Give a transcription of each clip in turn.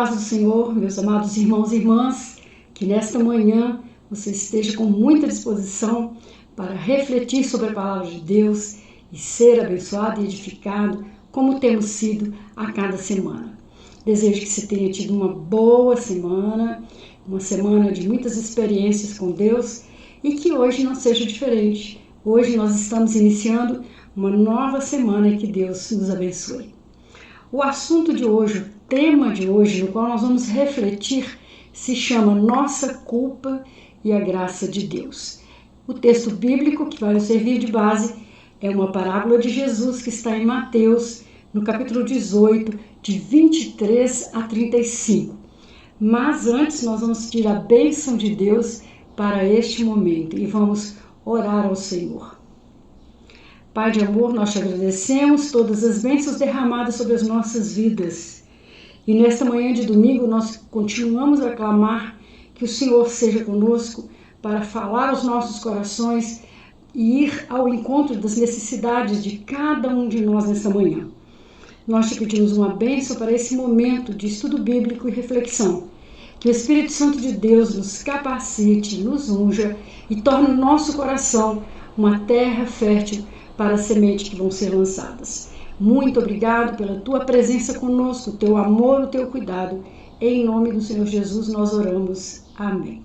paz do Senhor, meus amados irmãos e irmãs, que nesta manhã você esteja com muita disposição para refletir sobre a palavra de Deus e ser abençoado e edificado, como temos sido a cada semana. Desejo que você tenha tido uma boa semana, uma semana de muitas experiências com Deus e que hoje não seja diferente. Hoje nós estamos iniciando uma nova semana e que Deus nos abençoe. O assunto de hoje, o tema de hoje, no qual nós vamos refletir, se chama Nossa Culpa e a Graça de Deus. O texto bíblico que vai nos servir de base é uma parábola de Jesus que está em Mateus, no capítulo 18, de 23 a 35. Mas antes nós vamos pedir a bênção de Deus para este momento e vamos orar ao Senhor. Pai de amor, nós te agradecemos todas as bênçãos derramadas sobre as nossas vidas. E nesta manhã de domingo nós continuamos a clamar que o Senhor seja conosco para falar aos nossos corações e ir ao encontro das necessidades de cada um de nós nesta manhã. Nós te pedimos uma bênção para esse momento de estudo bíblico e reflexão. Que o Espírito Santo de Deus nos capacite, nos unja e torne o nosso coração uma terra fértil para as sementes que vão ser lançadas. Muito obrigado pela tua presença conosco, o teu amor, o teu cuidado. Em nome do Senhor Jesus nós oramos. Amém.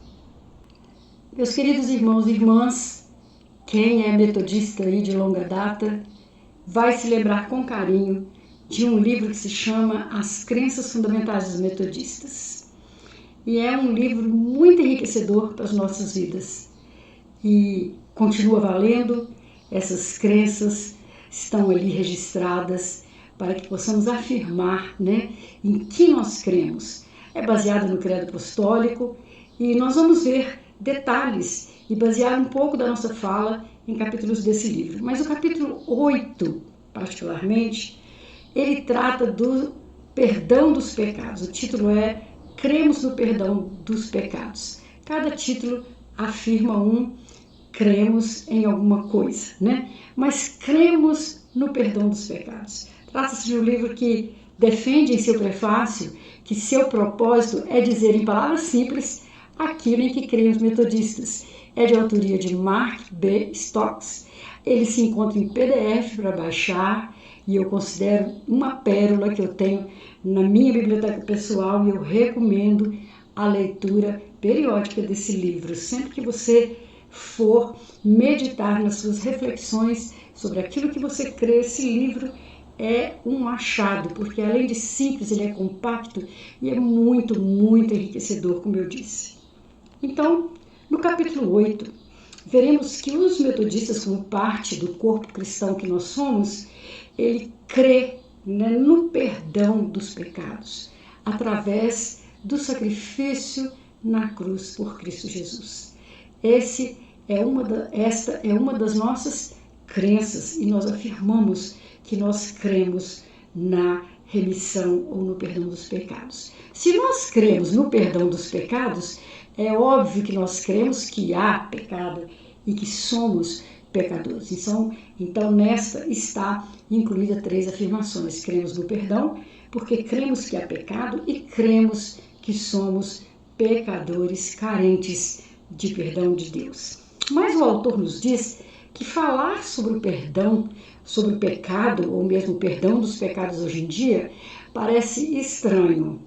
Meus queridos irmãos e irmãs, quem é metodista aí de longa data vai se lembrar com carinho de um livro que se chama As Crenças Fundamentais dos Metodistas. E é um livro muito enriquecedor para as nossas vidas. E continua valendo. Essas crenças estão ali registradas para que possamos afirmar, em que nós cremos. É baseado no credo apostólico e nós vamos ver detalhes e basear um pouco da nossa fala em capítulos desse livro. Mas o capítulo 8, particularmente, ele trata do perdão dos pecados. O título é Cremos no Perdão dos Pecados. Cada título afirma cremos em alguma coisa, Mas cremos no perdão dos pecados. Trata-se de um livro que defende em seu prefácio que seu propósito é dizer em palavras simples aquilo em que creem os metodistas. É de autoria de Mark B. Stokes. Ele se encontra em PDF para baixar e eu considero uma pérola que eu tenho na minha biblioteca pessoal e eu recomendo a leitura periódica desse livro. Sempre que você for meditar nas suas reflexões sobre aquilo que você crê, esse livro é um achado, porque além de simples, ele é compacto e é muito, muito enriquecedor, como eu disse. Então, no capítulo 8, veremos que os metodistas, como parte do corpo cristão que nós somos, ele crê no perdão dos pecados, através do sacrifício na cruz por Cristo Jesus. Esta é uma das nossas crenças e nós afirmamos que nós cremos na remissão ou no perdão dos pecados. Se nós cremos no perdão dos pecados, é óbvio que nós cremos que há pecado e que somos pecadores. Então nesta está incluída 3 afirmações. Cremos no perdão porque cremos que há pecado e cremos que somos pecadores carentes de perdão de Deus. Mas o autor nos diz que falar sobre o perdão, sobre o pecado, ou mesmo o perdão dos pecados hoje em dia, parece estranho.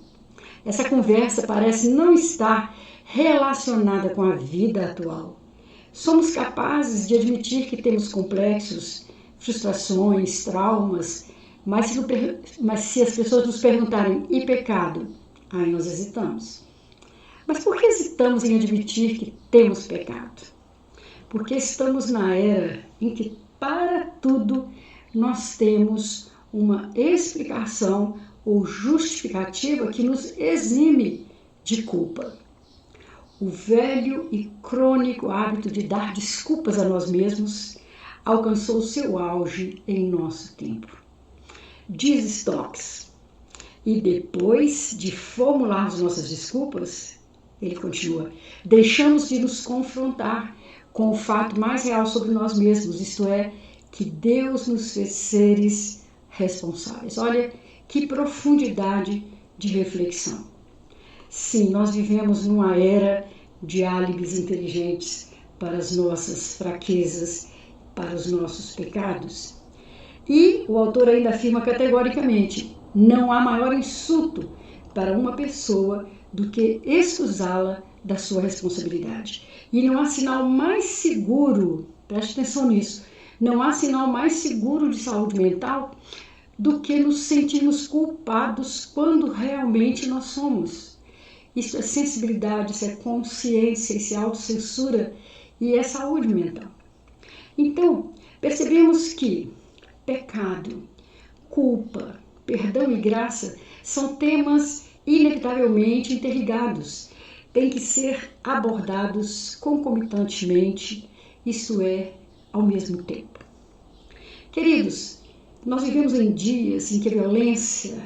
Essa conversa parece não estar relacionada com a vida atual. Somos capazes de admitir que temos complexos, frustrações, traumas, mas se as pessoas nos perguntarem, e pecado? Aí nós hesitamos. Mas por que hesitamos em admitir que temos pecado? Porque estamos na era em que, para tudo, nós temos uma explicação ou justificativa que nos exime de culpa. O velho e crônico hábito de dar desculpas a nós mesmos alcançou seu auge em nosso tempo. Diz Stokes, e depois de formularmos nossas desculpas, ele continua, deixamos de nos confrontar com o fato mais real sobre nós mesmos, isto é, que Deus nos fez seres responsáveis. Olha que profundidade de reflexão. Sim, nós vivemos numa era de álibis inteligentes para as nossas fraquezas, para os nossos pecados. E o autor ainda afirma categoricamente: não há maior insulto para uma pessoa do que excusá-la da sua responsabilidade. E não há sinal mais seguro, preste atenção nisso, não há sinal mais seguro de saúde mental do que nos sentirmos culpados quando realmente nós somos. Isso é sensibilidade, isso é consciência, isso é autocensura e é saúde mental. Então, percebemos que pecado, culpa, perdão e graça são temas inevitavelmente interligados. Têm que ser abordados concomitantemente, isto é, ao mesmo tempo. Queridos, nós vivemos em dias em que a violência,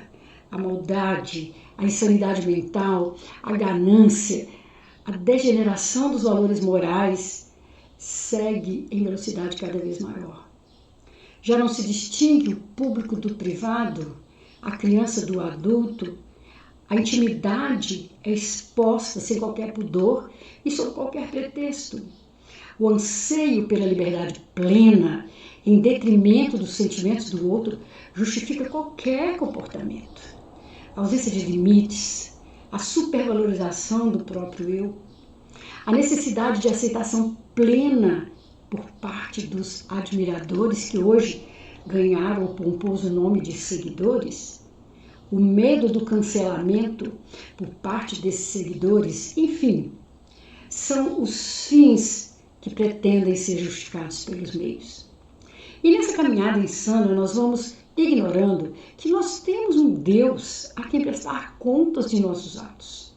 a maldade, a insanidade mental, a ganância, a degeneração dos valores morais segue em velocidade cada vez maior. Já não se distingue o público do privado, a criança do adulto, a intimidade é exposta sem qualquer pudor e sob qualquer pretexto. O anseio pela liberdade plena, em detrimento dos sentimentos do outro, justifica qualquer comportamento. A ausência de limites, a supervalorização do próprio eu, a necessidade de aceitação plena por parte dos admiradores que hoje ganharam o pomposo nome de seguidores, o medo do cancelamento por parte desses seguidores, enfim, são os fins que pretendem ser justificados pelos meios. E nessa caminhada insana nós vamos ignorando que nós temos um Deus a quem prestar contas de nossos atos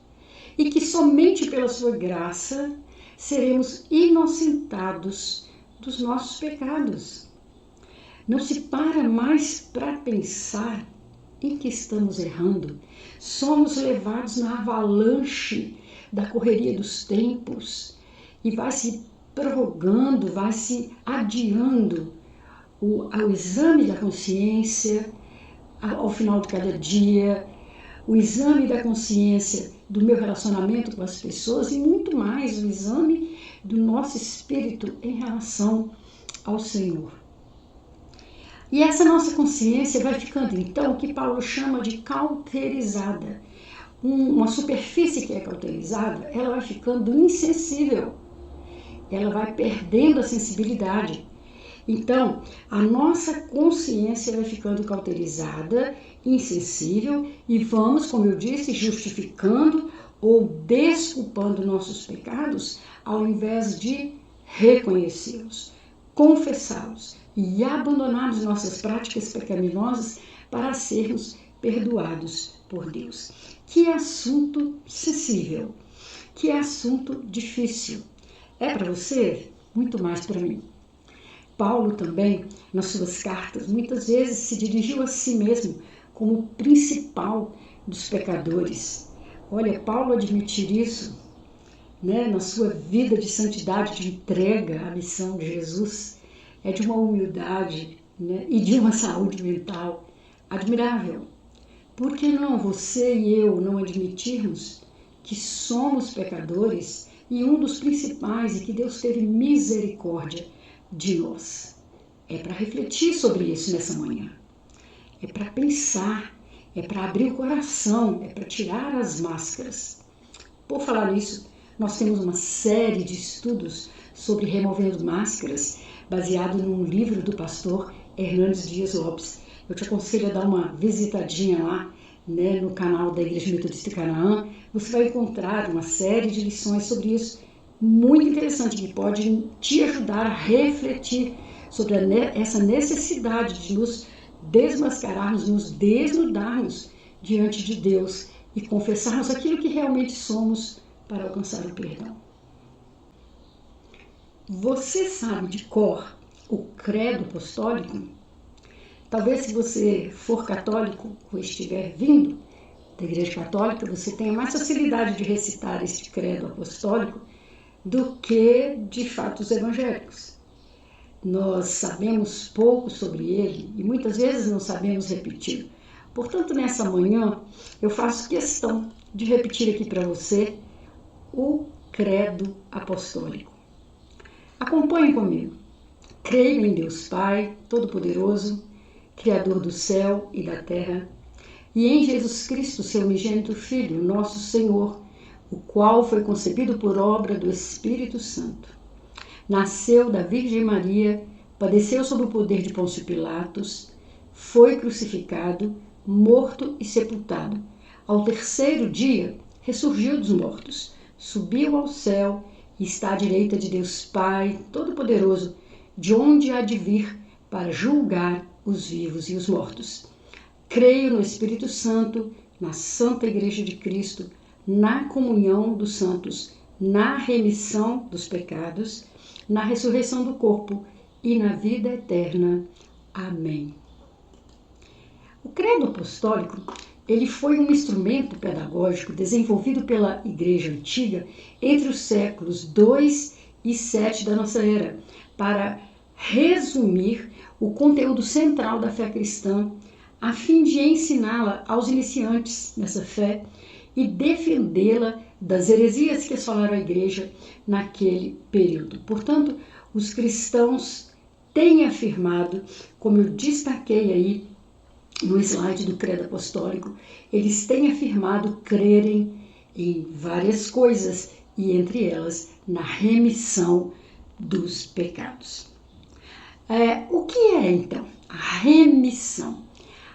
e que somente pela sua graça seremos inocentados dos nossos pecados. Não se para mais para pensar em que estamos errando. Somos levados na avalanche da correria dos tempos e vai se prorrogando, vai se adiando ao exame da consciência ao final de cada dia, o exame da consciência do meu relacionamento com as pessoas e muito mais o exame do nosso espírito em relação ao Senhor. E essa nossa consciência vai ficando, então, o que Paulo chama de cauterizada. Uma superfície que é cauterizada, ela vai ficando insensível. Ela vai perdendo a sensibilidade. Então, a nossa consciência vai ficando cauterizada, insensível, e vamos, como eu disse, justificando ou desculpando nossos pecados, ao invés de reconhecê-los, confessá-los e abandonarmos nossas práticas pecaminosas para sermos perdoados por Deus. Que assunto sensível, que assunto difícil. É para você? Muito mais para mim. Paulo também, nas suas cartas, muitas vezes se dirigiu a si mesmo como o principal dos pecadores. Olha, Paulo admitir isso, na sua vida de santidade, de entrega à missão de Jesus, é de uma humildade, e de uma saúde mental admirável. Por que não você e eu não admitirmos que somos pecadores e um dos principais e que Deus teve misericórdia de nós? É para refletir sobre isso nessa manhã. É para pensar, é para abrir o coração, é para tirar as máscaras. Por falar nisso, nós temos uma série de estudos sobre removendo máscaras, baseado num livro do pastor Hernandes Dias Lopes. Eu te aconselho a dar uma visitadinha lá, no canal da Igreja Metodista Canaã. Você vai encontrar uma série de lições sobre isso, muito interessante, que pode te ajudar a refletir sobre essa necessidade de nos desmascararmos, nos desnudarmos diante de Deus e confessarmos aquilo que realmente somos para alcançar o perdão. Você sabe de cor o credo apostólico? Talvez, se você for católico ou estiver vindo da Igreja Católica, você tenha mais facilidade de recitar este credo apostólico do que, de fato, os evangélicos. Nós sabemos pouco sobre ele e muitas vezes não sabemos repetir. Portanto, nessa manhã, eu faço questão de repetir aqui para você o Credo Apostólico. Acompanhe comigo. Creio em Deus Pai Todo-Poderoso, Criador do céu e da terra, e em Jesus Cristo, seu unigênito Filho, nosso Senhor, o qual foi concebido por obra do Espírito Santo. Nasceu da Virgem Maria, padeceu sob o poder de Pôncio Pilatos, foi crucificado, morto e sepultado. Ao terceiro dia, ressurgiu dos mortos, subiu ao céu e está à direita de Deus Pai Todo-Poderoso, de onde há de vir para julgar os vivos e os mortos. Creio no Espírito Santo, na Santa Igreja de Cristo, na comunhão dos santos, na remissão dos pecados, na ressurreição do corpo e na vida eterna. Amém. O Credo Apostólico, ele foi um instrumento pedagógico desenvolvido pela Igreja Antiga entre os séculos 2 e 7 da nossa era, para resumir o conteúdo central da fé cristã, a fim de ensiná-la aos iniciantes nessa fé e defendê-la das heresias que assolaram a Igreja naquele período. Portanto, os cristãos têm afirmado, como eu destaquei aí no slide do Credo Apostólico, eles têm afirmado crerem em várias coisas e entre elas na remissão dos pecados. O que é então a remissão?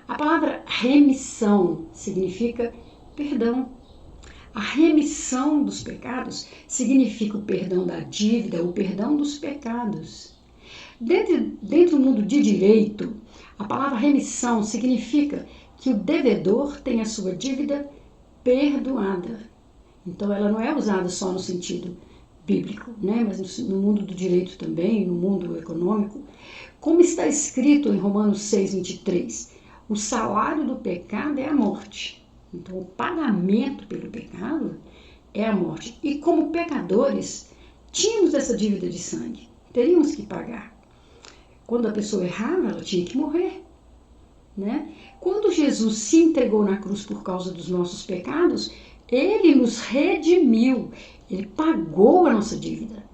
A palavra remissão significa perdão. A remissão dos pecados significa o perdão da dívida, o perdão dos pecados. Dentro do mundo de direito, a palavra remissão significa que o devedor tem a sua dívida perdoada. Então, ela não é usada só no sentido bíblico, né? Mas no mundo do direito também, no mundo econômico. Como está escrito em Romanos 6:23, o salário do pecado é a morte. Então, o pagamento pelo pecado é a morte. E como pecadores, tínhamos essa dívida de sangue. Teríamos que pagar. Quando a pessoa errava, ela tinha que morrer, né? Quando Jesus se entregou na cruz por causa dos nossos pecados, ele nos redimiu. Ele pagou a nossa dívida.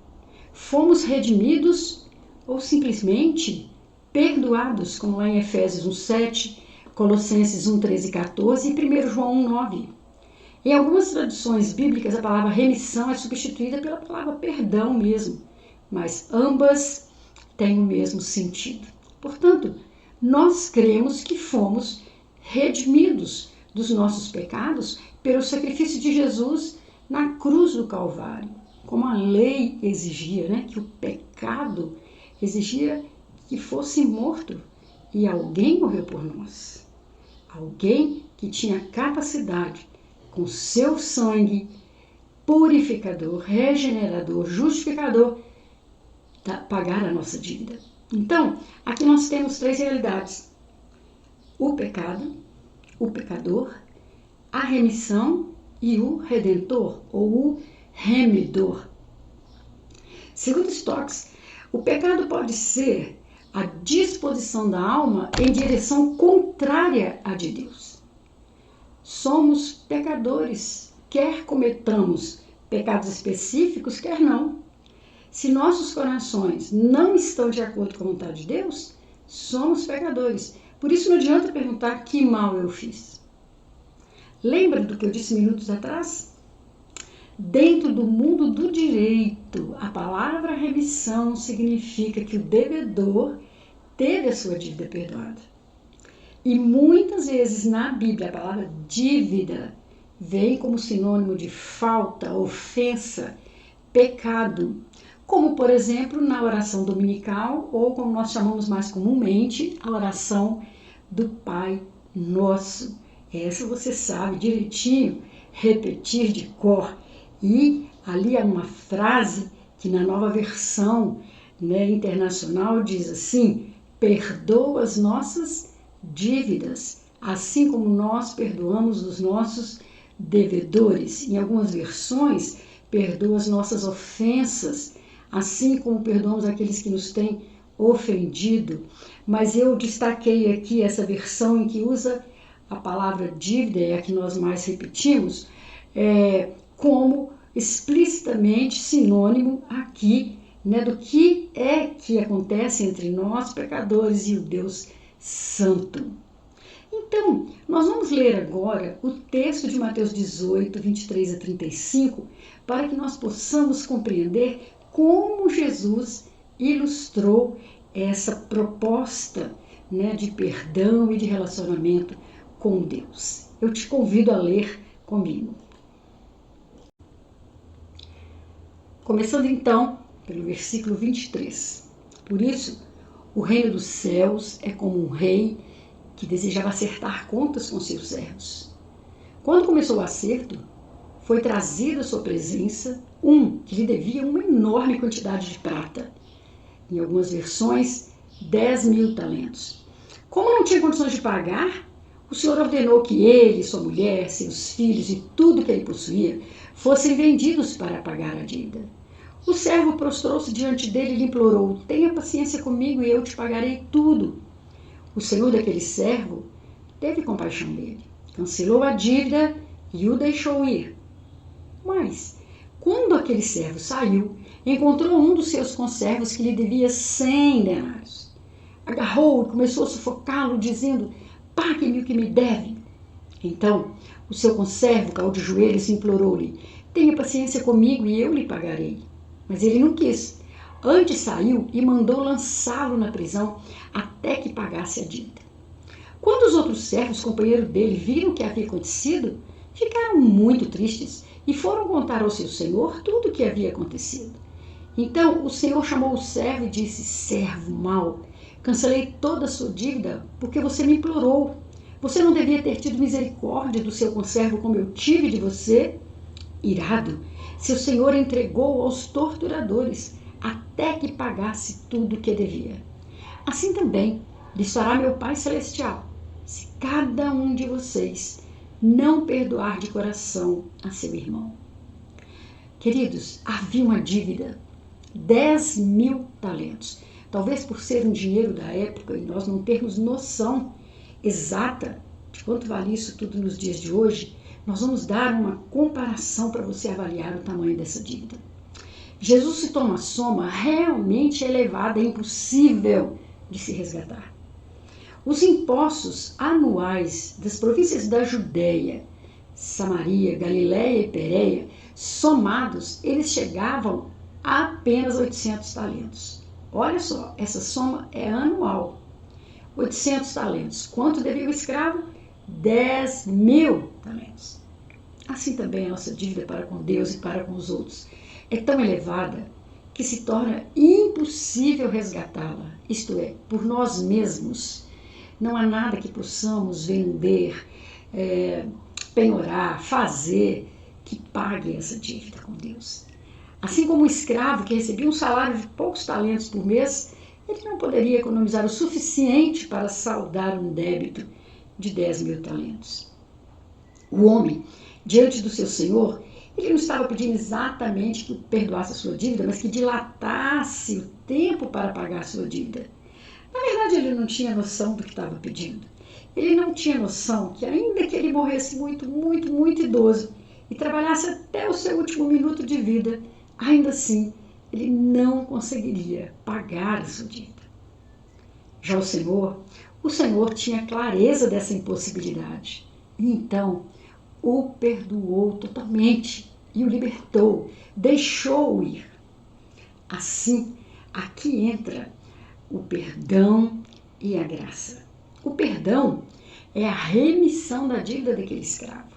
Fomos redimidos ou simplesmente perdoados, como lá em Efésios 1:7, Colossenses 1:13 e 14 e 1 João 1:9. Em algumas traduções bíblicas, a palavra remissão é substituída pela palavra perdão mesmo, mas ambas têm o mesmo sentido. Portanto, nós cremos que fomos redimidos dos nossos pecados pelo sacrifício de Jesus na cruz do Calvário, como a lei exigia, né? Que o pecado exigia que fosse morto, e alguém morreu por nós. Alguém que tinha capacidade, com seu sangue purificador, regenerador, justificador, pagar a nossa dívida. Então, aqui nós temos 3 realidades: o pecado, o pecador, a remissão e o redentor, ou o remidor. Segundo Stokes, o pecado pode ser a disposição da alma em direção contrária à de Deus. Somos pecadores, quer cometamos pecados específicos, quer não. Se nossos corações não estão de acordo com a vontade de Deus, somos pecadores. Por isso não adianta perguntar que mal eu fiz. Lembra do que eu disse minutos atrás? Dentro do mundo do direito, a palavra remissão significa que o devedor teve a sua dívida perdoada. E muitas vezes na Bíblia a palavra dívida vem como sinônimo de falta, ofensa, pecado. Como, por exemplo, na oração dominical, ou como nós chamamos mais comumente, a oração do Pai Nosso. Essa você sabe direitinho, repetir de cor. E ali há uma frase que na nova versão, né, internacional diz assim: perdoa as nossas dívidas, assim como nós perdoamos os nossos devedores. Em algumas versões, perdoa as nossas ofensas, assim como perdoamos aqueles que nos têm ofendido. Mas eu destaquei aqui essa versão em que usa a palavra dívida, é a que nós mais repetimos, como explicitamente sinônimo aqui, né, do que é que acontece entre nós, pecadores, e o Deus Santo. Então, nós vamos ler agora o texto de Mateus 18, 23 a 35, para que nós possamos compreender como Jesus ilustrou essa proposta, né, de perdão e de relacionamento com Deus. Eu te convido a ler comigo. Começando então pelo versículo 23. Por isso, o reino dos céus é como um rei que desejava acertar contas com seus servos. Quando começou o acerto, foi trazido à sua presença um que lhe devia uma enorme quantidade de prata. Em algumas versões, 10.000 talentos. Como não tinha condições de pagar, o Senhor ordenou que ele, sua mulher, seus filhos e tudo que ele possuía fossem vendidos para pagar a dívida. O servo prostrou-se diante dele e lhe implorou: tenha paciência comigo e eu te pagarei tudo. O senhor daquele servo teve compaixão dele, cancelou a dívida e o deixou ir. Mas, quando aquele servo saiu, encontrou um dos seus conservos que lhe devia 100 denários. Agarrou-o e começou a sufocá-lo, dizendo: pague-me o que me deve. Então, o seu conservo caiu de joelhos e implorou-lhe: tenha paciência comigo e eu lhe pagarei. Mas ele não quis. Antes saiu e mandou lançá-lo na prisão até que pagasse a dívida. Quando os outros servos, companheiros dele, viram o que havia acontecido, ficaram muito tristes e foram contar ao seu senhor tudo o que havia acontecido. Então o senhor chamou o servo e disse: servo mau, cancelei toda a sua dívida porque você me implorou. Você não devia ter tido misericórdia do seu conservo como eu tive de você? Irado, seu senhor entregou aos torturadores até que pagasse tudo o que devia. Assim também lhes fará meu Pai Celestial, se cada um de vocês não perdoar de coração a seu irmão. Queridos, havia uma dívida, 10.000 talentos. Talvez por ser um dinheiro da época e nós não termos noção exata de quanto vale isso tudo nos dias de hoje, nós vamos dar uma comparação para você avaliar o tamanho dessa dívida. Jesus citou uma soma realmente elevada e impossível de se resgatar. Os impostos anuais das províncias da Judéia, Samaria, Galiléia e Pérea, somados, eles chegavam a apenas 800 talentos. Olha só, essa soma é anual. 800 talentos. Quanto devia o escravo? 10.000 talentos. Assim também a nossa dívida para com Deus e para com os outros é tão elevada que se torna impossível resgatá-la, isto é, por nós mesmos. Não há nada que possamos vender, penhorar, fazer que pague essa dívida com Deus. Assim como o escravo que recebia um salário de poucos talentos por mês, ele não poderia economizar o suficiente para saldar um débito de 10.000 talentos. O homem, diante do seu senhor, ele não estava pedindo exatamente que perdoasse a sua dívida, mas que dilatasse o tempo para pagar a sua dívida. Na verdade, ele não tinha noção do que estava pedindo. Ele não tinha noção que ainda que ele morresse muito, muito, muito idoso e trabalhasse até o seu último minuto de vida, ainda assim, ele não conseguiria pagar a sua dívida. Já o Senhor tinha clareza dessa impossibilidade. E então, o perdoou totalmente e o libertou, deixou-o ir. Assim, aqui entra o perdão e a graça. O perdão é a remissão da dívida daquele escravo.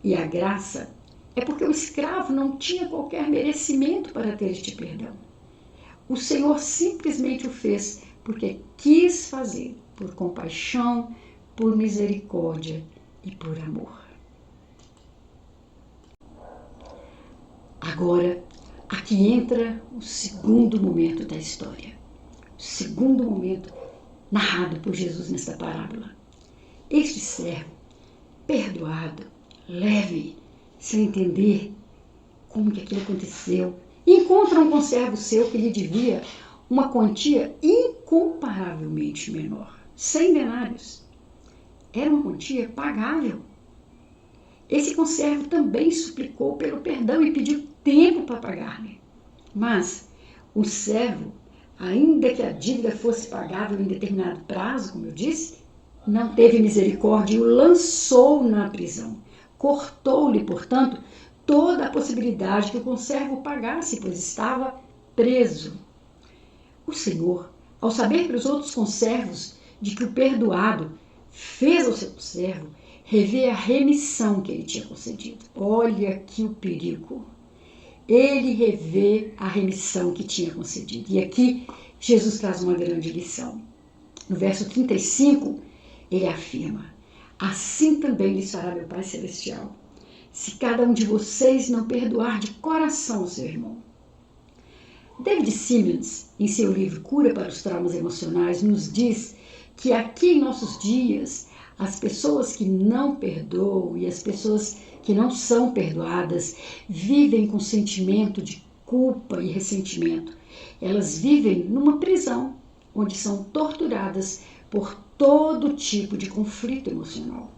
E a graça é porque o escravo não tinha qualquer merecimento para ter este perdão. O Senhor simplesmente o fez porque quis fazer, por compaixão, por misericórdia e por amor. Agora, aqui entra o segundo momento da história. O segundo momento narrado por Jesus nesta parábola. Este servo, perdoado, leve, sem entender como que aquilo aconteceu, encontra um conservo seu que lhe devia uma quantia incomparavelmente menor, 100 denários. Era uma quantia pagável. esse conservo também suplicou pelo perdão e pediu tempo para pagar-lhe. Mas o servo, ainda que a dívida fosse pagável em determinado prazo, como eu disse, não teve misericórdia e o lançou na prisão. Cortou-lhe, portanto, toda a possibilidade que o conservo pagasse, pois estava preso. O Senhor, ao saber pelos outros conservos de que o perdoado fez ao seu conservo, revê a remissão que ele tinha concedido. Olha aqui o perigo. Ele revê a remissão que tinha concedido. E aqui Jesus traz uma grande lição. No verso 35, ele afirma: assim também lhes fará meu Pai Celestial, se cada um de vocês não perdoar de coração o seu irmão. David Simmons, em seu livro Cura para os Traumas Emocionais, nos diz que aqui em nossos dias, as pessoas que não perdoam e as pessoas que não são perdoadas vivem com sentimento de culpa e ressentimento. Elas vivem numa prisão, onde são torturadas por todo tipo de conflito emocional.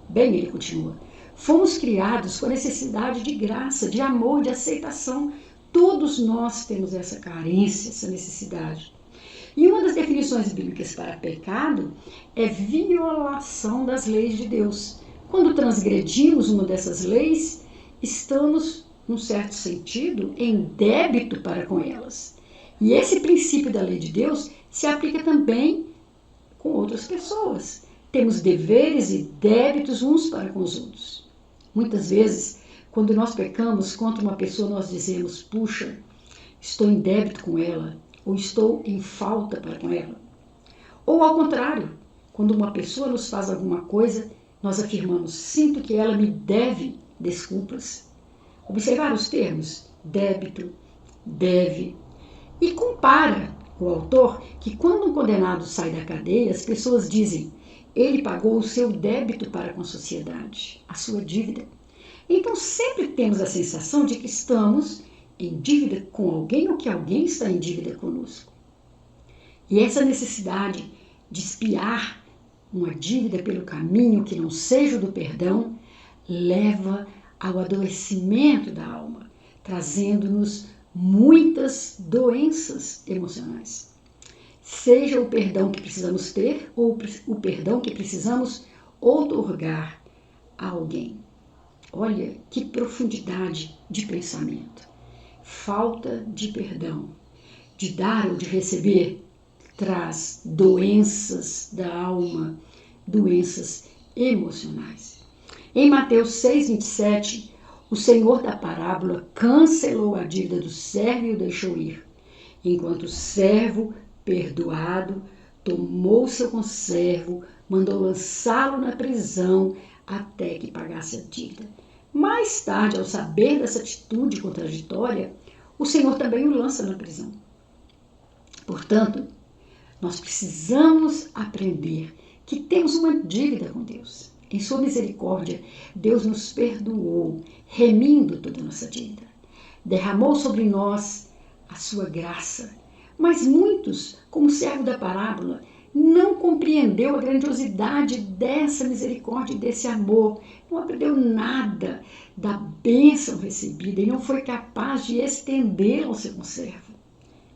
Bem, ele continua, fomos criados com a necessidade de graça, de amor, de aceitação. Todos nós temos essa carência, essa necessidade. E uma das definições bíblicas para pecado é violação das leis de Deus. Quando transgredimos uma dessas leis, estamos, num certo sentido, em débito para com elas. E esse princípio da lei de Deus se aplica também com outras pessoas. Temos deveres e débitos uns para com os outros. Muitas vezes, quando nós pecamos contra uma pessoa, nós dizemos, puxa, estou em débito com ela, ou estou em falta para com ela. Ou ao contrário, quando uma pessoa nos faz alguma coisa, nós afirmamos, sinto que ela me deve desculpas. Observar os termos, débito, deve. E compara o autor que quando um condenado sai da cadeia, as pessoas dizem, ele pagou o seu débito para com a sociedade, a sua dívida. Então sempre temos a sensação de que estamos em dívida com alguém ou que alguém está em dívida conosco. E essa necessidade de espiar uma dívida pelo caminho que não seja o do perdão leva ao adoecimento da alma, trazendo-nos muitas doenças emocionais. Seja o perdão que precisamos ter ou o perdão que precisamos outorgar a alguém. Olha que profundidade de pensamento. Falta de perdão, de dar ou de receber, traz doenças da alma, doenças emocionais. Em Mateus 6,27, o Senhor da parábola cancelou a dívida do servo e o deixou ir, enquanto o servo perdoado tomou seu conservo, mandou lançá-lo na prisão até que pagasse a dívida. Mais tarde, ao saber dessa atitude contraditória, o Senhor também o lança na prisão. Portanto, nós precisamos aprender que temos uma dívida com Deus. Em sua misericórdia, Deus nos perdoou, remindo toda a nossa dívida. Derramou sobre nós a sua graça. Mas muitos, como o servo da parábola, não compreendeu a grandiosidade dessa misericórdia e desse amor, não aprendeu nada da bênção recebida e não foi capaz de estendê-la ao seu conservo.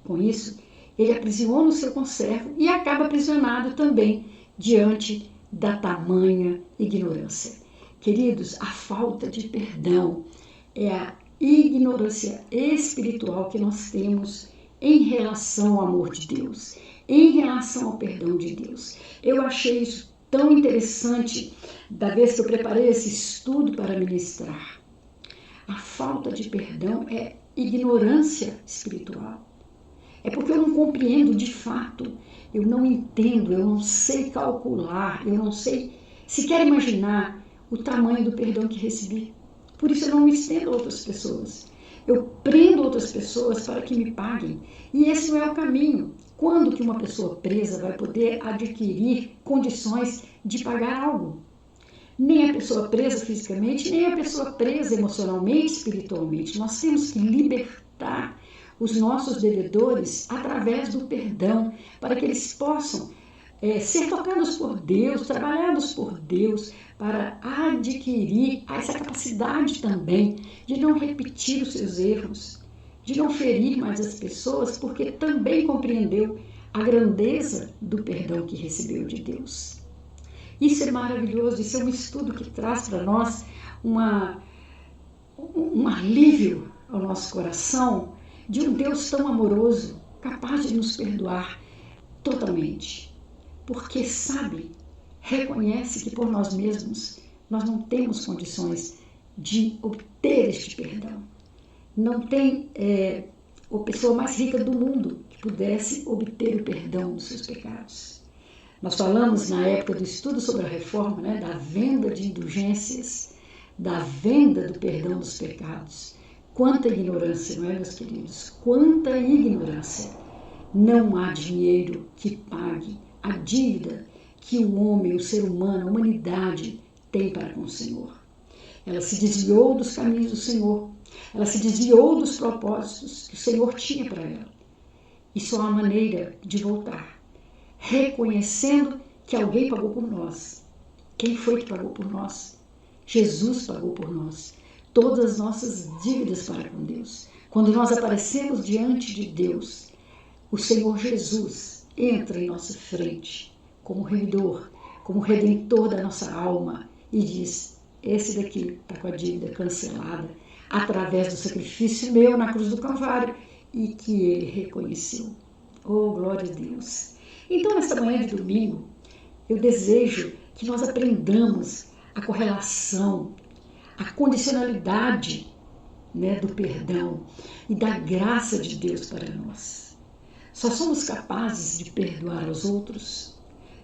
Com isso, ele aprisiona o seu conservo e acaba aprisionado também diante da tamanha ignorância. Queridos, a falta de perdão é a ignorância espiritual que nós temos em relação ao amor de Deus, em relação ao perdão de Deus. Eu achei isso tão interessante da vez que eu preparei esse estudo para ministrar. A falta de perdão é ignorância espiritual. É porque eu não compreendo de fato, eu não entendo, eu não sei calcular, eu não sei sequer imaginar o tamanho do perdão que recebi. Por isso eu não me estendo a outras pessoas. Eu prendo outras pessoas para que me paguem. E esse não é o caminho. Quando que uma pessoa presa vai poder adquirir condições de pagar algo? Nem a pessoa presa fisicamente, nem a pessoa presa emocionalmente, espiritualmente. Nós temos que libertar os nossos devedores através do perdão, para que eles possam ser tocados por Deus, trabalhados por Deus, para adquirir essa capacidade também de não repetir os seus erros, de não ferir mais as pessoas, porque também compreendeu a grandeza do perdão que recebeu de Deus. Isso é maravilhoso, isso é um estudo que traz para nós um alívio ao nosso coração de um Deus tão amoroso, capaz de nos perdoar totalmente. Porque sabe, reconhece que por nós mesmos nós não temos condições de obter este perdão. Não tem a pessoa mais rica do mundo que pudesse obter o perdão dos seus pecados. Nós falamos na época do estudo sobre a reforma, da venda de indulgências, da venda do perdão dos pecados. Quanta ignorância, não é, meus queridos? Quanta ignorância! Não há dinheiro que pague a dívida que o homem, o ser humano, a humanidade tem para com o Senhor. Ela se desviou dos caminhos do Senhor. Ela se desviou dos propósitos que o Senhor tinha para ela. E só há maneira de voltar, reconhecendo que alguém pagou por nós. Quem foi que pagou por nós? Jesus pagou por nós todas as nossas dívidas para com Deus. Quando nós aparecemos diante de Deus, o Senhor Jesus entra em nossa frente como remidor, como redentor da nossa alma e diz: esse daqui está com a dívida cancelada através do sacrifício meu na cruz do Calvário e que ele reconheceu. Oh, glória a Deus! Então, nesta manhã de domingo, eu desejo que nós aprendamos a correlação, a condicionalidade, do perdão e da graça de Deus para nós. Só somos capazes de perdoar aos outros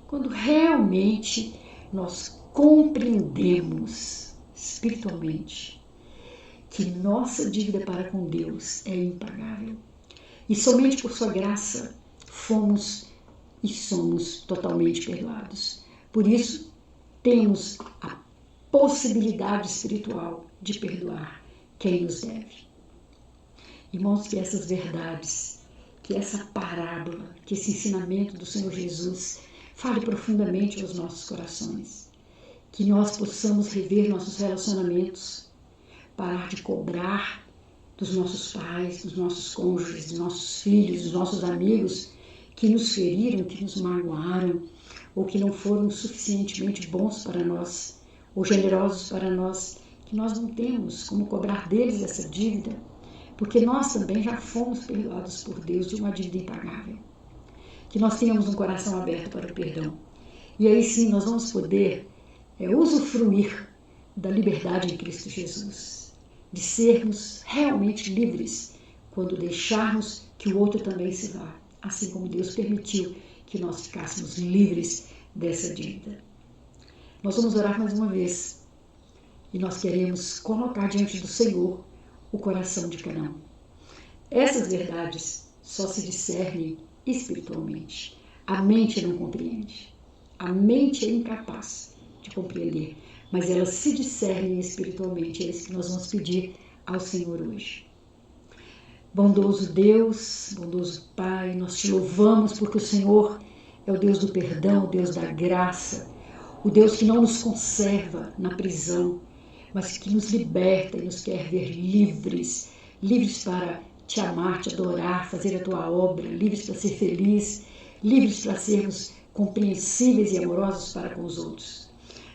quando realmente nós compreendemos espiritualmente que nossa dívida para com Deus é impagável. E somente por sua graça fomos e somos totalmente perdoados. Por isso, temos a possibilidade espiritual de perdoar quem nos deve. Irmãos, que essas verdades, que essa parábola, que esse ensinamento do Senhor Jesus fale profundamente aos nossos corações. Que nós possamos rever nossos relacionamentos, parar de cobrar dos nossos pais, dos nossos cônjuges, dos nossos filhos, dos nossos amigos que nos feriram, que nos magoaram, ou que não foram suficientemente bons para nós, ou generosos para nós, que nós não temos como cobrar deles essa dívida, porque nós também já fomos perdoados por Deus de uma dívida impagável. Que nós tenhamos um coração aberto para o perdão. E aí sim nós vamos poder usufruir da liberdade em Cristo Jesus, de sermos realmente livres quando deixarmos que o outro também se vá, assim como Deus permitiu que nós ficássemos livres dessa dívida. Nós vamos orar mais uma vez e nós queremos colocar diante do Senhor o coração de cada um. Essas verdades só se discernem espiritualmente. A mente não compreende. A mente é incapaz de compreender, mas elas se discernem espiritualmente. É isso que nós vamos pedir ao Senhor hoje. Bondoso Deus, bondoso Pai, nós te louvamos porque o Senhor é o Deus do perdão, o Deus da graça, o Deus que não nos conserva na prisão, mas que nos liberta e nos quer ver livres, livres para te amar, te adorar, fazer a tua obra, livres para ser feliz, livres para sermos compreensíveis e amorosos para com os outros.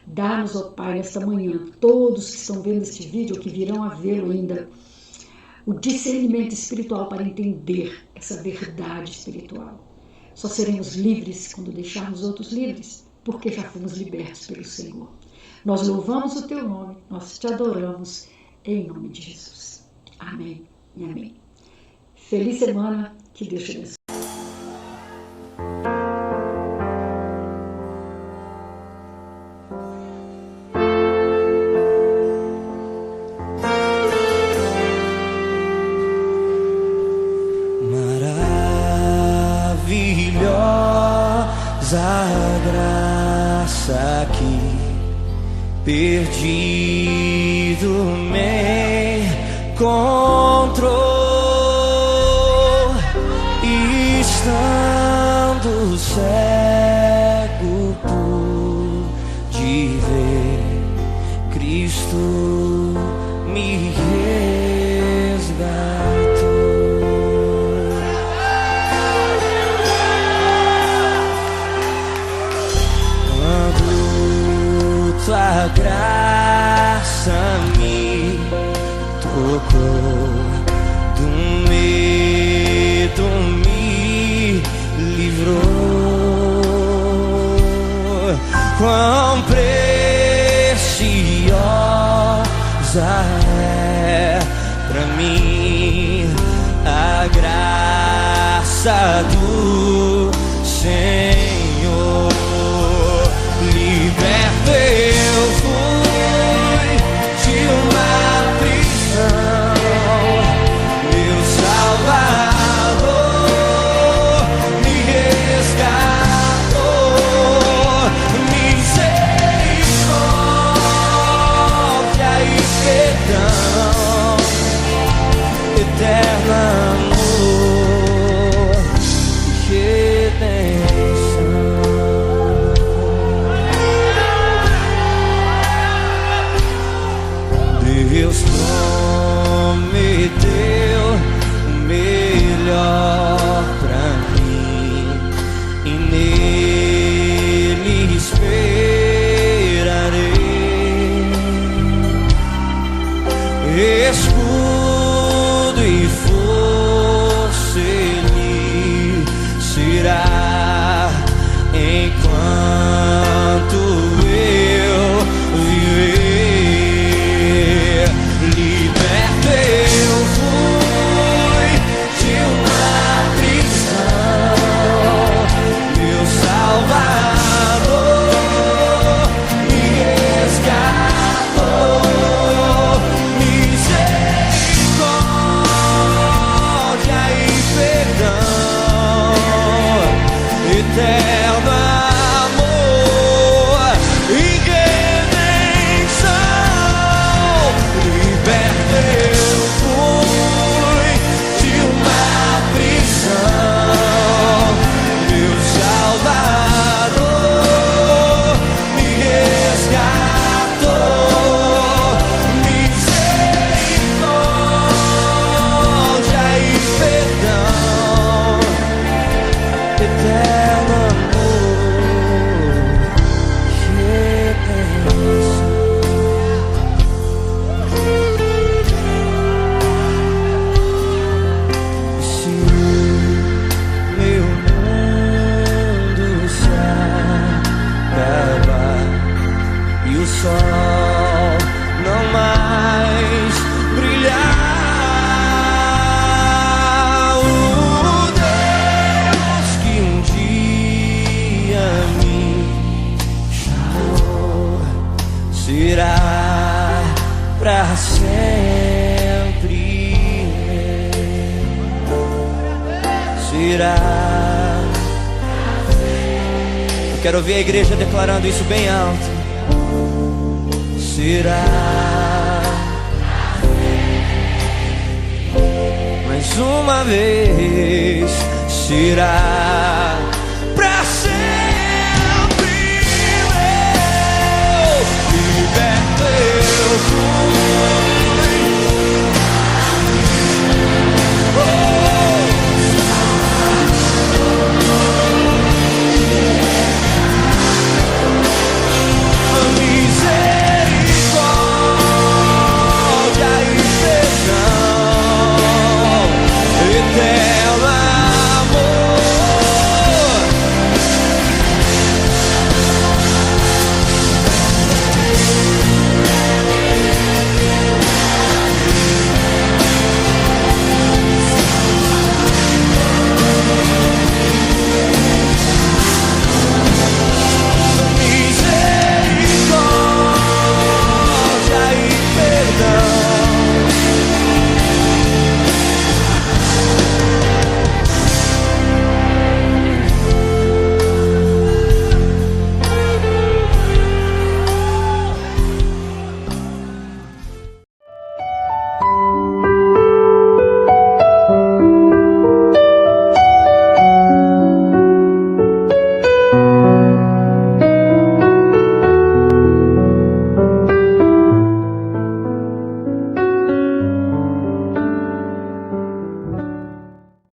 Dá-nos, ó Pai, nesta manhã, todos que estão vendo este vídeo ou que virão a vê-lo ainda, o discernimento espiritual para entender essa verdade espiritual. Só seremos livres quando deixarmos outros livres, porque já fomos libertos pelo Senhor. Nós louvamos o teu nome, nós te adoramos, em nome de Jesus. Amém e amém. Feliz semana, que Deus te abençoe. A graça que perdido me encontrou, estando cego Cristo me resgatou. Quando tua graça me tocou, do medo me livrou. Quão preciosa é pra mim a graça do Senhor. Liberto eu fui de uma prisão, meu Salvador me resgatou. Misericórdia e perdão, eterno amor e redenção. Deus prometeu o melhor pra mim e nele esperarei. Escudo e força Ele será enquanto eu viver. Liberto eu fui de uma prisão, meu Salvador me resgatou. Misericórdia e perdão, eterno amor e redenção. Liberto eu fui de uma prisão, meu Salvador me resgatou. Misericórdia e perdão, eterno amor, redenção. Se o meu mundo se acabar e o sol não mais brilhar, o Deus que um dia me chamou será pra sempre meu. Será. Eu quero ouvir a igreja declarando isso bem alto. Será. Mais uma vez será.